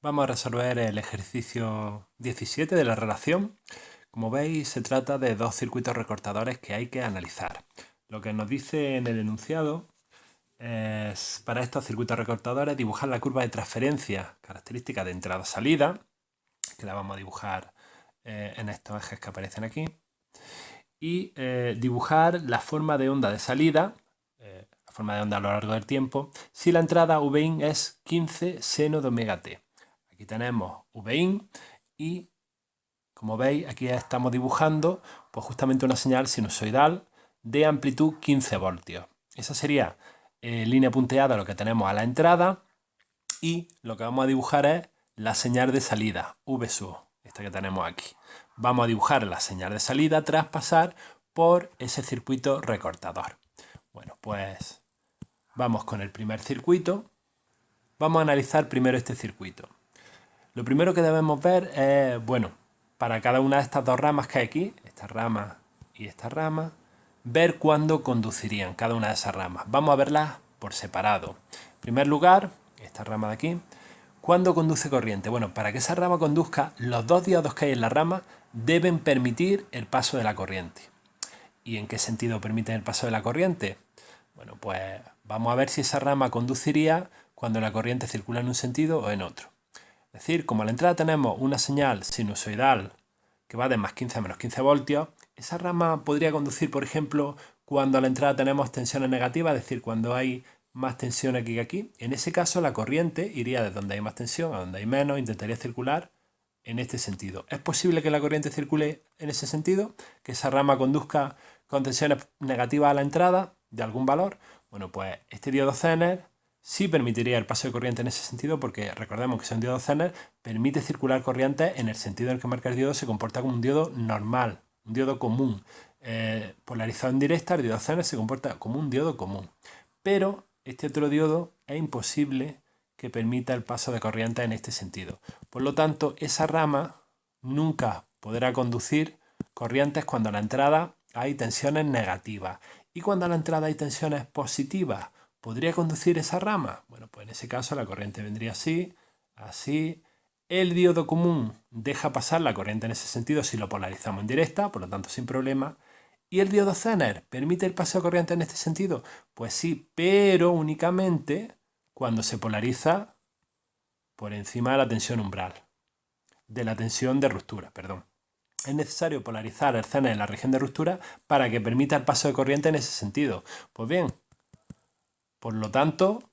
Vamos a resolver el ejercicio 17 de la relación. Como veis, se trata de dos circuitos recortadores que hay que analizar. Lo que nos dice en el enunciado es, para estos circuitos recortadores, dibujar la curva de transferencia característica de entrada-salida, que la vamos a dibujar en estos ejes que aparecen aquí, y dibujar la forma de onda de salida, la forma de onda a lo largo del tiempo, si la entrada Vin es 15 seno de omega t. Aquí tenemos Vin y, como veis, aquí estamos dibujando pues justamente una señal sinusoidal de amplitud 15 voltios. Esa sería línea punteada lo que tenemos a la entrada, y lo que vamos a dibujar es la señal de salida, V sub, esta que tenemos aquí. Vamos a dibujar la señal de salida tras pasar por ese circuito recortador. Bueno, pues vamos con el primer circuito. Vamos a analizar primero este circuito. Lo primero que debemos ver es, bueno, para cada una de estas dos ramas que hay aquí, esta rama y esta rama, ver cuándo conducirían cada una de esas ramas. Vamos a verlas por separado. En primer lugar, esta rama de aquí, ¿cuándo conduce corriente? Bueno, para que esa rama conduzca, los dos diodos que hay en la rama deben permitir el paso de la corriente. ¿Y en qué sentido permiten el paso de la corriente? Bueno, pues vamos a ver si esa rama conduciría cuando la corriente circula en un sentido o en otro. Es decir, como a la entrada tenemos una señal sinusoidal que va de más 15 a menos 15 voltios, esa rama podría conducir, por ejemplo, cuando a la entrada tenemos tensiones negativas, es decir, cuando hay más tensión aquí que aquí. En ese caso, la corriente iría de donde hay más tensión a donde hay menos, intentaría circular en este sentido. ¿Es posible que la corriente circule en ese sentido? ¿Que esa rama conduzca con tensiones negativas a la entrada de algún valor? Bueno, pues este diodo Zener sí permitiría el paso de corriente en ese sentido, porque recordemos que si un diodo Zener permite circular corriente en el sentido en el que marca el diodo, se comporta como un diodo normal, un diodo común. Polarizado en directa, el diodo Zener se comporta como un diodo común. Pero este otro diodo es imposible que permita el paso de corriente en este sentido. Por lo tanto, esa rama nunca podrá conducir corrientes cuando a la entrada hay tensiones negativas. Y cuando a la entrada hay tensiones positivas, ¿podría conducir esa rama? Bueno, pues en ese caso la corriente vendría así, así. El diodo común deja pasar la corriente en ese sentido si lo polarizamos en directa, por lo tanto sin problema. ¿Y el diodo Zener permite el paso de corriente en este sentido? Pues sí, pero únicamente cuando se polariza por encima de la tensión umbral, de la tensión de ruptura, perdón. Es necesario polarizar el Zener en la región de ruptura para que permita el paso de corriente en ese sentido. Pues bien, por lo tanto,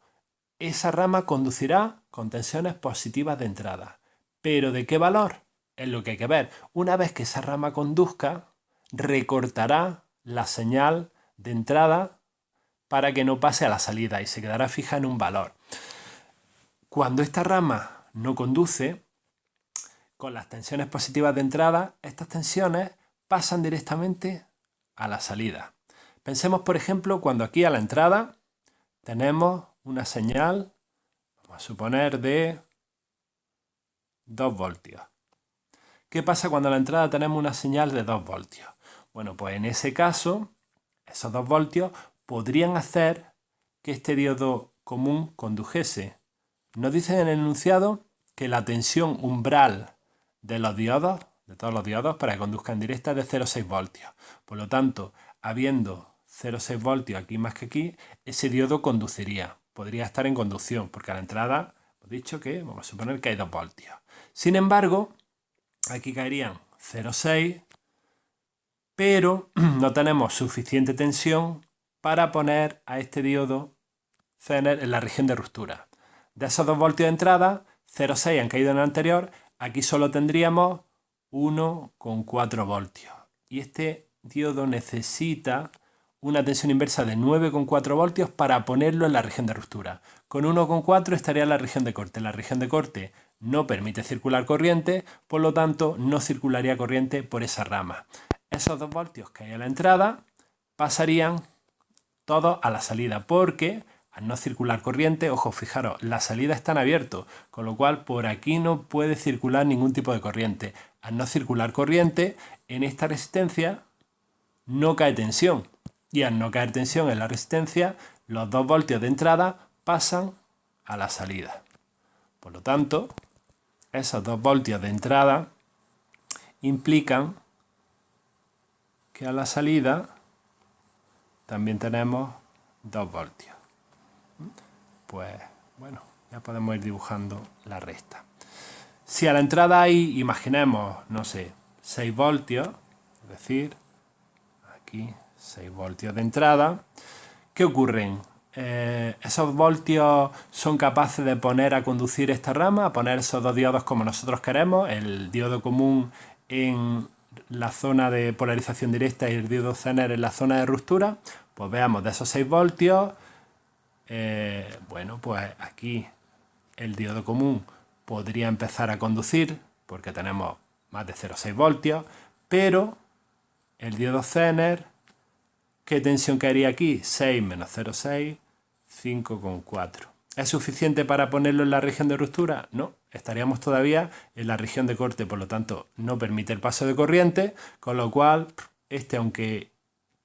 esa rama conducirá con tensiones positivas de entrada. ¿Pero de qué valor? Es lo que hay que ver. Una vez que esa rama conduzca, recortará la señal de entrada para que no pase a la salida y se quedará fija en un valor. Cuando esta rama no conduce, con las tensiones positivas de entrada, estas tensiones pasan directamente a la salida. Pensemos, por ejemplo, cuando aquí a la entrada tenemos una señal, vamos a suponer, de 2 voltios. ¿Qué pasa cuando a la entrada tenemos una señal de 2 voltios? Bueno, pues en ese caso, esos 2 voltios podrían hacer que este diodo común condujese. Nos dicen en el enunciado que la tensión umbral de los diodos, de todos los diodos, para que conduzcan directa es de 0,6 voltios. Por lo tanto, habiendo 0,6 voltios aquí más que aquí, ese diodo conduciría. Podría estar en conducción, porque a la entrada hemos dicho que, vamos a suponer que hay 2 voltios. Sin embargo, aquí caerían 0,6, pero no tenemos suficiente tensión para poner a este diodo Zener en la región de ruptura. De esos 2 voltios de entrada, 0,6 han caído en el anterior, aquí solo tendríamos 1,4 voltios. Y este diodo necesita una tensión inversa de 9,4 voltios para ponerlo en la región de ruptura. Con 1,4 estaría en la región de corte. La región de corte no permite circular corriente, por lo tanto no circularía corriente por esa rama. Esos 2 voltios que hay a la entrada pasarían todos a la salida, porque al no circular corriente, ojo, fijaros, la salida está en abierto, con lo cual por aquí no puede circular ningún tipo de corriente. Al no circular corriente, en esta resistencia no cae tensión. Y al no caer tensión en la resistencia, los 2 voltios de entrada pasan a la salida. Por lo tanto, esos 2 voltios de entrada implican que a la salida también tenemos 2 voltios. Pues bueno, ya podemos ir dibujando la recta. Si a la entrada hay, imaginemos, no sé, 6 voltios, es decir, aquí 6 voltios de entrada, ¿qué ocurren? Esos voltios son capaces de poner a conducir esta rama, a poner esos 2 diodos como nosotros queremos, el diodo común en la zona de polarización directa y el diodo Zener en la zona de ruptura. Pues veamos, de esos 6 voltios, bueno, pues aquí el diodo común podría empezar a conducir porque tenemos más de 0,6 voltios, pero el diodo Zener, ¿qué tensión caería aquí? 6 menos 0,6, 5,4. ¿Es suficiente para ponerlo en la región de ruptura? No, estaríamos todavía en la región de corte, por lo tanto no permite el paso de corriente, con lo cual este, aunque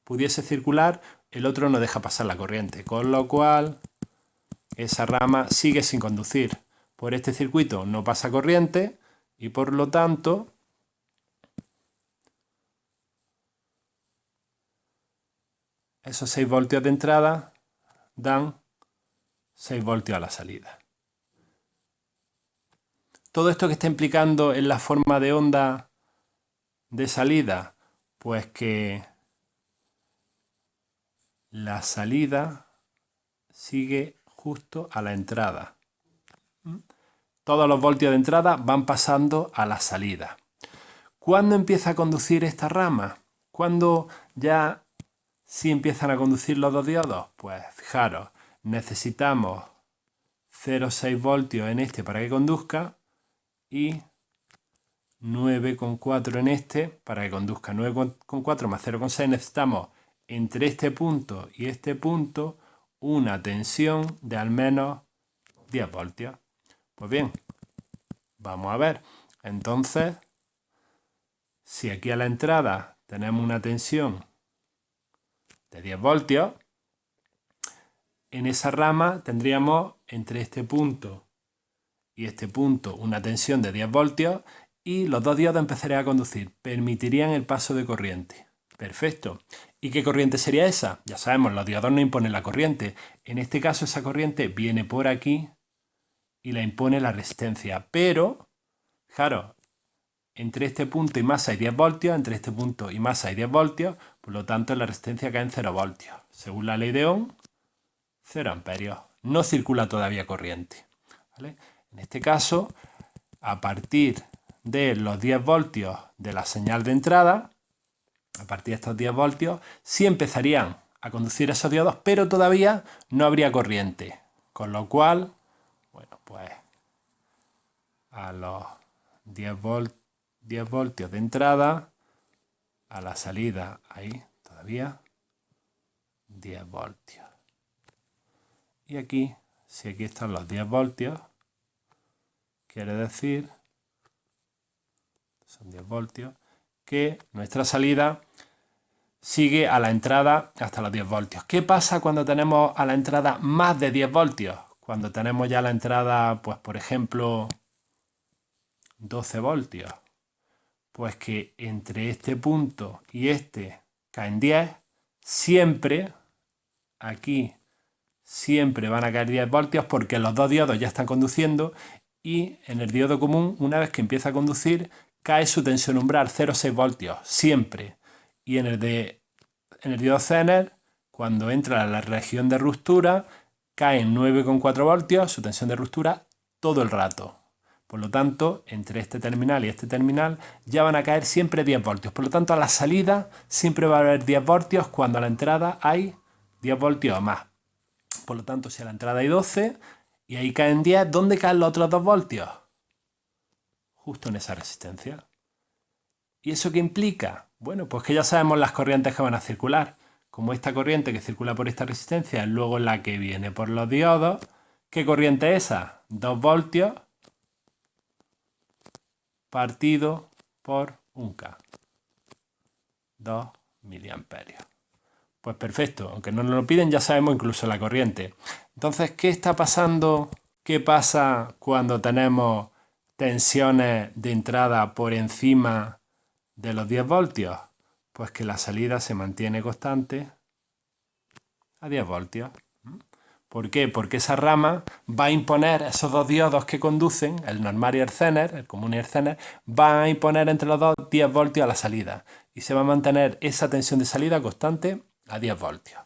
pudiese circular, el otro no deja pasar la corriente, con lo cual esa rama sigue sin conducir. Por este circuito no pasa corriente y por lo tanto esos 6 voltios de entrada dan 6 voltios a la salida. Todo esto que está implicando en la forma de onda de salida, pues que la salida sigue justo a la entrada. Todos los voltios de entrada van pasando a la salida. ¿Cuándo empieza a conducir esta rama? ¿Cuándo ya sí empiezan a conducir los 2 diodos? Pues fijaros, necesitamos 0,6 voltios en este para que conduzca y 9,4 en este para que conduzca. 9,4 más 0,6 necesitamos entre este punto y este punto una tensión de al menos 10 voltios. Pues bien, vamos a ver. Entonces, si aquí a la entrada tenemos una tensión de 10 voltios, en esa rama tendríamos entre este punto y este punto una tensión de 10 voltios y los 2 diodos empezarían a conducir, permitirían el paso de corriente. Perfecto. ¿Y qué corriente sería esa? Ya sabemos, los diodos no imponen la corriente. En este caso esa corriente viene por aquí y la impone la resistencia. Pero, claro, entre este punto y más hay 10 voltios, entre este punto y más hay 10 voltios, por lo tanto la resistencia cae en 0 voltios. Según la ley de Ohm, 0 amperios. No circula todavía corriente. ¿Vale? En este caso, a partir de los 10 voltios de la señal de entrada, a partir de estos 10 voltios, sí empezarían a conducir esos diodos, pero todavía no habría corriente. Con lo cual, bueno, pues a los 10 voltios de entrada, a la salida hay todavía 10 voltios. Y aquí, si aquí están los 10 voltios, quiere decir, son 10 voltios, que nuestra salida sigue a la entrada hasta los 10 voltios. ¿Qué pasa cuando tenemos a la entrada más de 10 voltios? Cuando tenemos ya la entrada, pues por ejemplo, 12 voltios. Pues que entre este punto y este caen 10, siempre, aquí, siempre van a caer 10 voltios porque los 2 diodos ya están conduciendo y en el diodo común, una vez que empieza a conducir, cae su tensión umbral, 0,6 voltios, siempre. Y en el diodo Zener, cuando entra a la región de ruptura, cae en 9,4 voltios, su tensión de ruptura, todo el rato. Por lo tanto, entre este terminal y este terminal ya van a caer siempre 10 voltios. Por lo tanto, a la salida siempre va a haber 10 voltios cuando a la entrada hay 10 voltios o más. Por lo tanto, si a la entrada hay 12 y ahí caen 10, ¿dónde caen los otros 2 voltios? Justo en esa resistencia. ¿Y eso qué implica? Bueno, pues que ya sabemos las corrientes que van a circular. Como esta corriente que circula por esta resistencia es luego la que viene por los diodos. ¿Qué corriente es esa? 2 voltios partido por 1K. 2 miliamperios. Pues perfecto, aunque no nos lo piden ya sabemos incluso la corriente. Entonces, ¿qué está pasando? ¿Qué pasa cuando tenemos tensiones de entrada por encima de los 10 voltios? Pues que la salida se mantiene constante a 10 voltios. ¿Por qué? Porque esa rama va a imponer esos dos diodos que conducen, el normal y el Zener, el común y el Zener, van a imponer entre los dos 10 voltios a la salida. Y se va a mantener esa tensión de salida constante a 10 voltios.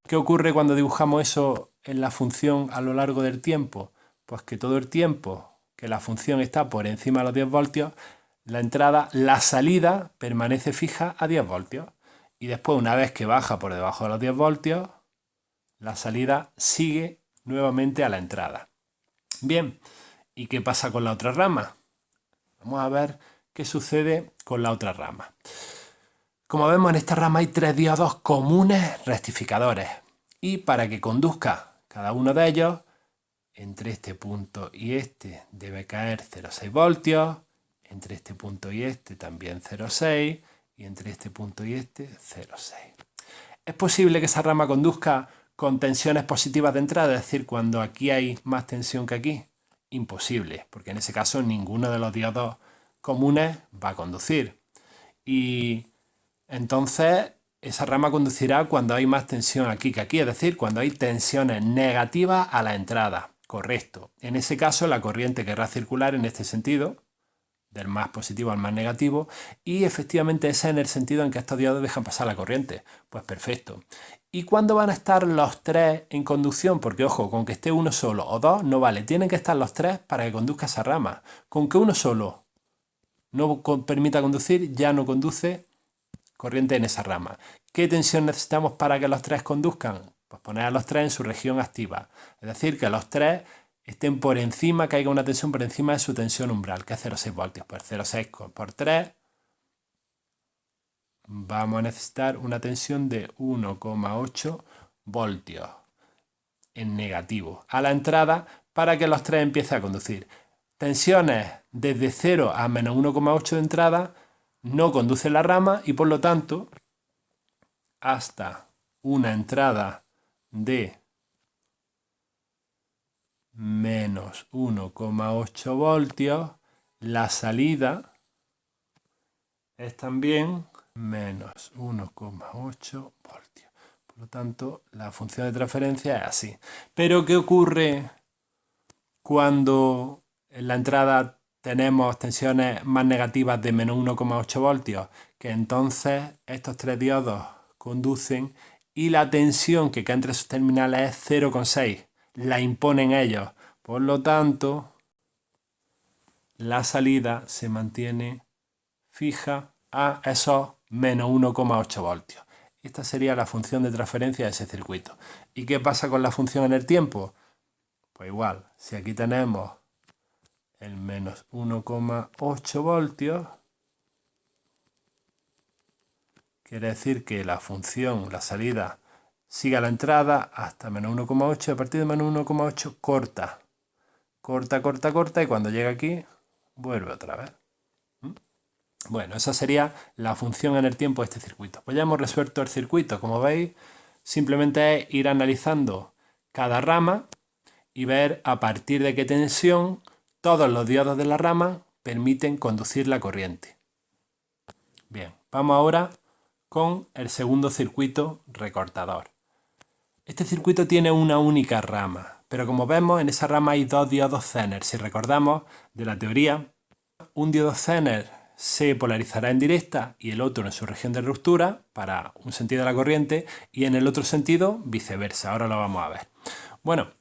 ¿Qué ocurre cuando dibujamos eso en la función a lo largo del tiempo? Pues que todo el tiempo que la función está por encima de los 10 voltios, la salida permanece fija a 10 voltios. Y después, una vez que baja por debajo de los 10 voltios, la salida sigue nuevamente a la entrada. Bien, ¿y qué pasa con la otra rama? Vamos a ver qué sucede con la otra rama. Como vemos, en esta rama hay 3 diodos comunes rectificadores. Y para que conduzca cada uno de ellos, entre este punto y este debe caer 0,6 voltios, entre este punto y este también 0,6 y entre este punto y este 0,6. ¿Es posible que esa rama conduzca con tensiones positivas de entrada, es decir, cuando aquí hay más tensión que aquí? Imposible, porque en ese caso ninguno de los diodos comunes va a conducir. Y entonces esa rama conducirá cuando hay más tensión aquí que aquí, es decir, cuando hay tensiones negativas a la entrada. Correcto. En ese caso la corriente querrá circular en este sentido, del más positivo al más negativo, y efectivamente ese es en el sentido en que estos diodos dejan pasar la corriente. Pues perfecto. ¿Y cuándo van a estar los 3 en conducción? Porque ojo, con que esté uno solo o dos no vale, tienen que estar los 3 para que conduzca esa rama. Con que uno solo no permita conducir, ya no conduce corriente en esa rama. ¿Qué tensión necesitamos para que los 3 conduzcan? Pues poner a los 3 en su región activa, es decir, que los 3 estén por encima, que haya una tensión por encima de su tensión umbral, que es 0,6 voltios. Pues 0,6 por 3 vamos a necesitar una tensión de 1,8 voltios en negativo a la entrada para que los 3 empiecen a conducir. Tensiones desde 0 a menos 1,8 de entrada no conduce la rama y por lo tanto hasta una entrada de menos 1,8 voltios, la salida es también menos 1,8 voltios. Por lo tanto, la función de transferencia es así. Pero ¿qué ocurre cuando en la entrada tenemos tensiones más negativas de menos 1,8 voltios? Que entonces estos 3 diodos conducen y la tensión que cae entre sus terminales es 0,6. La imponen ellos. Por lo tanto, la salida se mantiene fija a esos menos 1,8 voltios. Esta sería la función de transferencia de ese circuito. ¿Y qué pasa con la función en el tiempo? Pues igual, si aquí tenemos el menos 1,8 voltios, quiere decir que la función, la salida, sigue a la entrada hasta menos 1,8 y a partir de menos 1,8 corta. Corta y cuando llega aquí vuelve otra vez. Bueno, esa sería la función en el tiempo de este circuito. Pues ya hemos resuelto el circuito. Como veis, simplemente es ir analizando cada rama y ver a partir de qué tensión todos los diodos de la rama permiten conducir la corriente. Bien, vamos ahora con el segundo circuito recortador. Este circuito tiene una única rama, pero como vemos en esa rama hay 2 diodos Zener. Si recordamos de la teoría, un diodo Zener se polarizará en directa y el otro en su región de ruptura para un sentido de la corriente y en el otro sentido viceversa. Ahora lo vamos a ver. Bueno,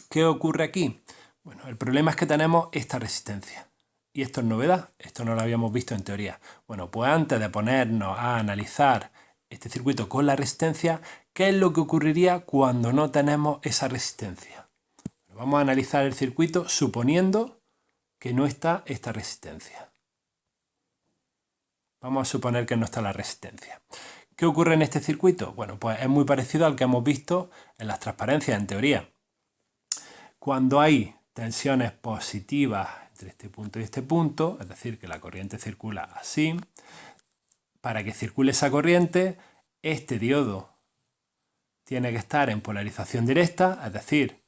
¿qué ocurre aquí? Bueno, el problema es que tenemos esta resistencia. Y esto es novedad, esto no lo habíamos visto en teoría. Bueno, pues antes de ponernos a analizar este circuito con la resistencia, ¿qué es lo que ocurriría cuando no tenemos esa resistencia? Vamos a analizar el circuito suponiendo que no está esta resistencia. Vamos a suponer que no está la resistencia. ¿Qué ocurre en este circuito? Bueno, pues es muy parecido al que hemos visto en las transparencias en teoría. Cuando hay tensiones positivas entre este punto y este punto, es decir, que la corriente circula así, para que circule esa corriente, este diodo tiene que estar en polarización directa, es decir,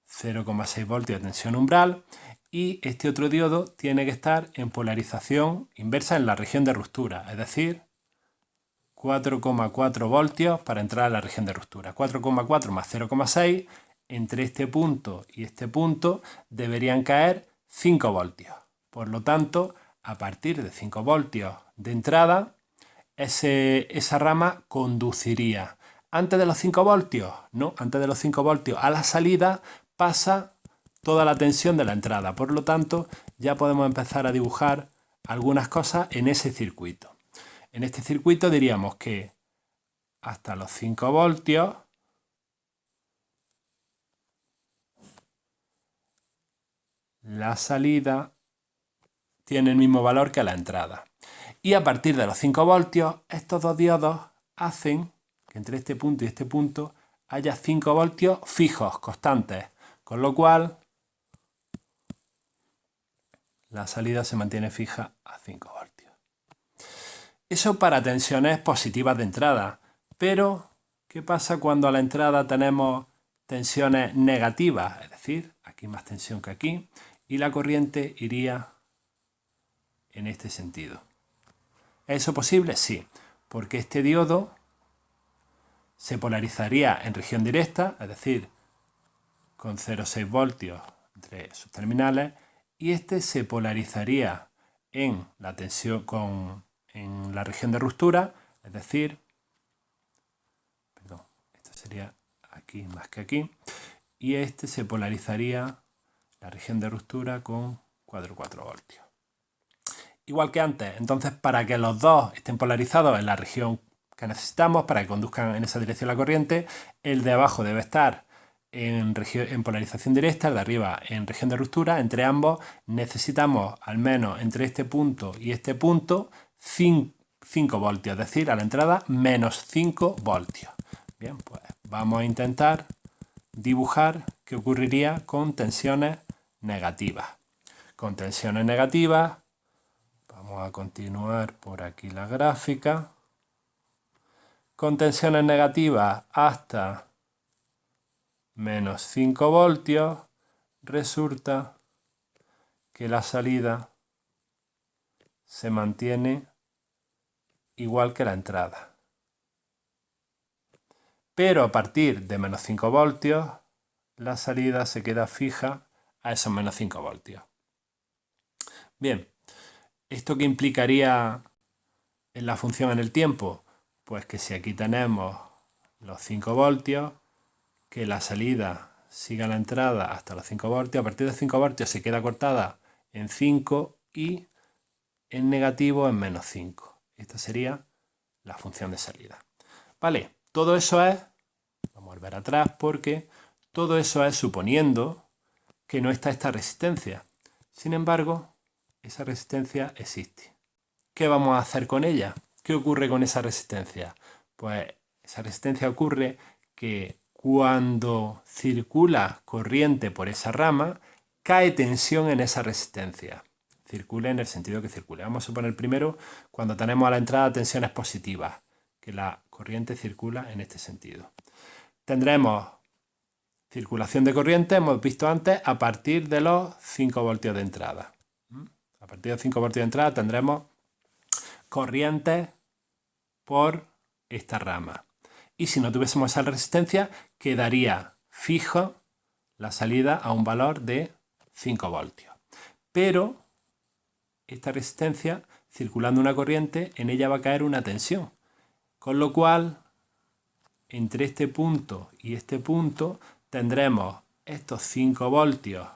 0,6 voltios de tensión umbral, y este otro diodo tiene que estar en polarización inversa en la región de ruptura, es decir, 4,4 voltios para entrar a la región de ruptura. 4,4 más 0,6, entre este punto y este punto deberían caer 5 voltios. Por lo tanto, a partir de 5 voltios de entrada, esa rama conduciría. Antes de los 5 voltios, no, antes de los 5 voltios a la salida pasa toda la tensión de la entrada. Por lo tanto, ya podemos empezar a dibujar algunas cosas en ese circuito. En este circuito diríamos que hasta los 5 voltios la salida tiene el mismo valor que la entrada. Y a partir de los 5 voltios, estos dos diodos hacen que entre este punto y este punto haya 5 voltios fijos, constantes, con lo cual la salida se mantiene fija a 5 voltios. Eso para tensiones positivas de entrada, pero ¿qué pasa cuando a la entrada tenemos tensiones negativas? Es decir, aquí más tensión que aquí, y la corriente iría en este sentido. ¿Es eso posible? Sí, porque este diodo se polarizaría en región directa, es decir, con 0,6 voltios entre sus terminales, y este se polarizaría en la tensión en la región de ruptura, es decir, perdón, esto sería aquí más que aquí, y este se polarizaría la región de ruptura con 4,4 voltios. Igual que antes, entonces para que los dos estén polarizados en la región que necesitamos, para que conduzcan en esa dirección la corriente, el de abajo debe estar en polarización directa, el de arriba en región de ruptura. Entre ambos necesitamos al menos entre este punto y este punto 5 voltios, es decir, a la entrada menos 5 voltios. Bien, pues vamos a intentar dibujar qué ocurriría con tensiones negativas. Con tensiones negativas, vamos a continuar por aquí la gráfica. Con tensiones negativas hasta menos 5 voltios, resulta que la salida se mantiene igual que la entrada. Pero a partir de menos 5 voltios, la salida se queda fija a esos menos 5 voltios. Bien, ¿esto qué implicaría en la función en el tiempo? Pues que si aquí tenemos los 5 voltios, que la salida siga la entrada hasta los 5 voltios, a partir de 5 voltios se queda cortada en 5 y en negativo en menos 5. Esta sería la función de salida. Vale, todo eso es, vamos a volver atrás porque todo eso es suponiendo que no está esta resistencia. Sin embargo, esa resistencia existe. ¿Qué vamos a hacer con ella? ¿Qué ocurre con esa resistencia? Pues esa resistencia ocurre que cuando circula corriente por esa rama, cae tensión en esa resistencia. Circule en el sentido que circule. Vamos a suponer primero cuando tenemos a la entrada tensiones positivas, que la corriente circula en este sentido. Tendremos circulación de corriente, hemos visto antes, a partir de los 5 voltios de entrada. A partir de 5 voltios de entrada tendremos corrientes por esta rama. Y si no tuviésemos esa resistencia, quedaría fijo la salida a un valor de 5 voltios. Pero esta resistencia, circulando una corriente, en ella va a caer una tensión. Con lo cual, entre este punto y este punto, tendremos estos 5 voltios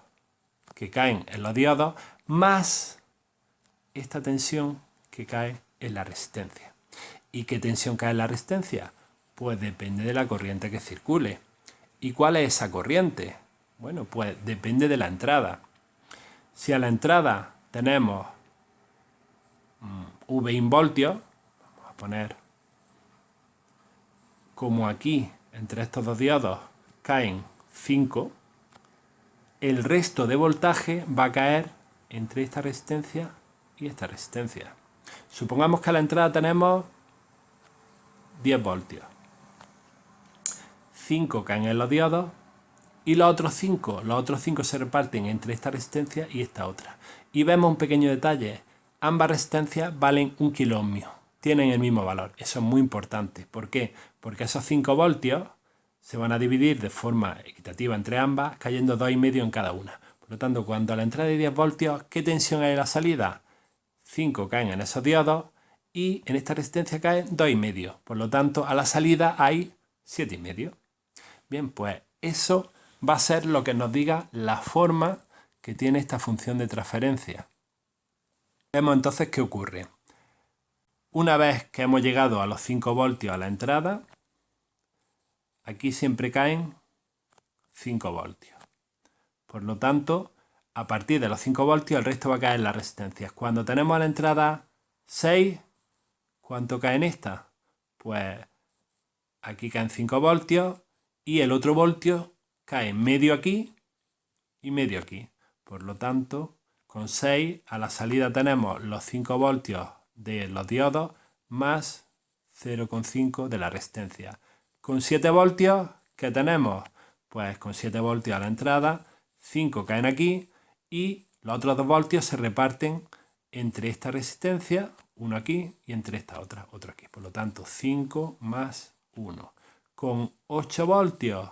que caen en los diodos, más esta tensión que cae en la resistencia. ¿Y qué tensión cae en la resistencia? Pues depende de la corriente que circule. ¿Y cuál es esa corriente? Bueno, pues depende de la entrada. Si a la entrada tenemos V voltios, vamos a poner como aquí entre estos dos diodos caen 5, el resto de voltaje va a caer entre esta resistencia y esta resistencia. Supongamos que a la entrada tenemos 10 voltios. 5 caen en los diodos y los otros 5. Los otros 5 se reparten entre esta resistencia y esta otra. Y vemos un pequeño detalle. Ambas resistencias valen 1 kiloohmio. Tienen el mismo valor. Eso es muy importante. ¿Por qué? Porque esos 5 voltios se van a dividir de forma equitativa entre ambas, cayendo 2,5 en cada una. Por lo tanto, cuando a la entrada hay 10 voltios, ¿qué tensión hay en la salida? 5 caen en esos diodos y en esta resistencia caen 2,5. Por lo tanto, a la salida hay 7,5. Bien, pues eso va a ser lo que nos diga la forma que tiene esta función de transferencia. Vemos entonces qué ocurre. Una vez que hemos llegado a los 5 voltios a la entrada, aquí siempre caen 5 voltios. Por lo tanto, a partir de los 5 voltios el resto va a caer en las resistencias. Cuando tenemos a la entrada 6, ¿cuánto cae en esta? Pues aquí caen 5 voltios y el otro voltio cae medio aquí y medio aquí. Por lo tanto, con 6 a la salida tenemos los 5 voltios de los diodos más 0,5 de la resistencia. Con 7 voltios, ¿qué tenemos? Pues con 7 voltios a la entrada, 5 caen aquí y los otros 2 voltios se reparten entre esta resistencia, uno aquí, y entre esta otra, otro aquí. Por lo tanto, 5 más 1. Con 8 voltios,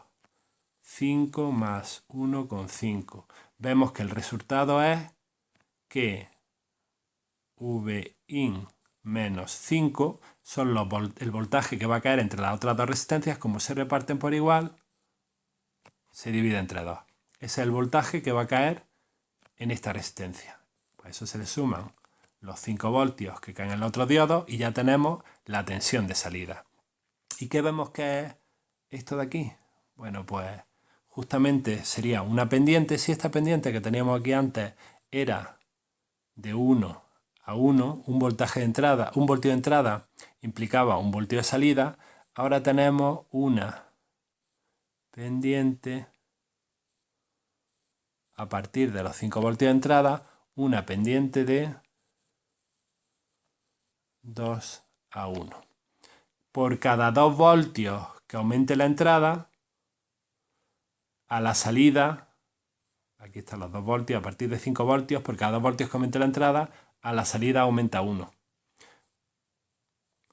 5 más 1,5. Vemos que el resultado es que Vin menos 5 son el voltaje que va a caer entre las otras dos resistencias. Como se reparten por igual, se divide entre 2. Ese es el voltaje que va a caer en esta resistencia. A eso se le suman los 5 voltios que caen en los otros diodos y ya tenemos la tensión de salida. ¿Y qué vemos que es esto de aquí? Bueno, pues justamente sería una pendiente. Si esta pendiente que teníamos aquí antes era de 1 a 1, un voltaje de entrada, un voltio de entrada implicaba un voltio de salida, ahora tenemos una pendiente a partir de los 5 voltios de entrada, una pendiente de 2 a 1. Por cada 2 voltios que aumente la entrada, a la salida, aquí están los 2 voltios, a partir de 5 voltios, por cada 2 voltios que aumente la entrada, a la salida aumenta 1.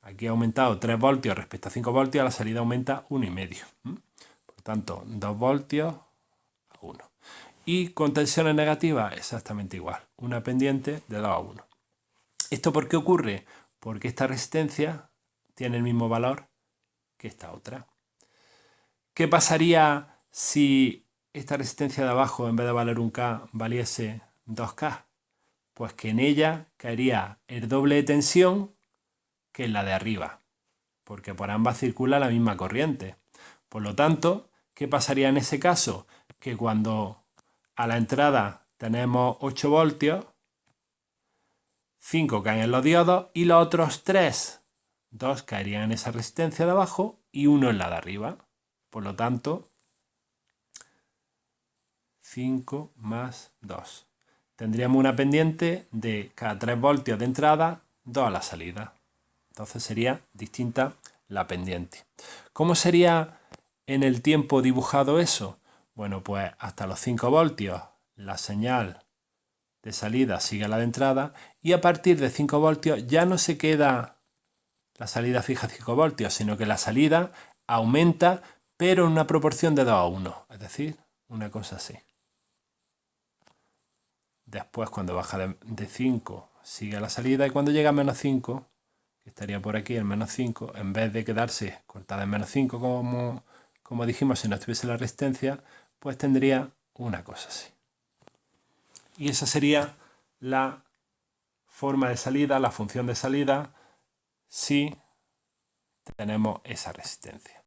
Aquí ha aumentado 3 voltios respecto a 5 voltios, a la salida aumenta 1,5. Por tanto, 2 voltios a 1. Y con tensiones negativas, exactamente igual. Una pendiente de 2 a 1. ¿Esto por qué ocurre? Porque esta resistencia tiene el mismo valor que esta otra. ¿Qué pasaría si esta resistencia de abajo, en vez de valer 1K, valiese 2K? Pues que en ella caería el doble de tensión que en la de arriba, porque por ambas circula la misma corriente. Por lo tanto, ¿qué pasaría en ese caso? Que cuando a la entrada tenemos 8 voltios, 5 caen en los diodos y los otros 3, 2 caerían en esa resistencia de abajo y 1 en la de arriba. Por lo tanto, 5 más 2. Tendríamos una pendiente de cada 3 voltios de entrada, 2 a la salida. Entonces sería distinta la pendiente. ¿Cómo sería en el tiempo dibujado eso? Bueno, pues hasta los 5 voltios la señal de salida sigue a la de entrada y a partir de 5 voltios ya no se queda la salida fija a 5 voltios, sino que la salida aumenta, pero en una proporción de 2 a 1, es decir, una cosa así. Después, cuando baja de 5, sigue a la salida y cuando llega a menos 5, que estaría por aquí, el menos 5, en vez de quedarse cortada en menos 5, como dijimos, si no estuviese la resistencia, pues tendría una cosa así. Y esa sería la forma de salida, la función de salida, si tenemos esa resistencia.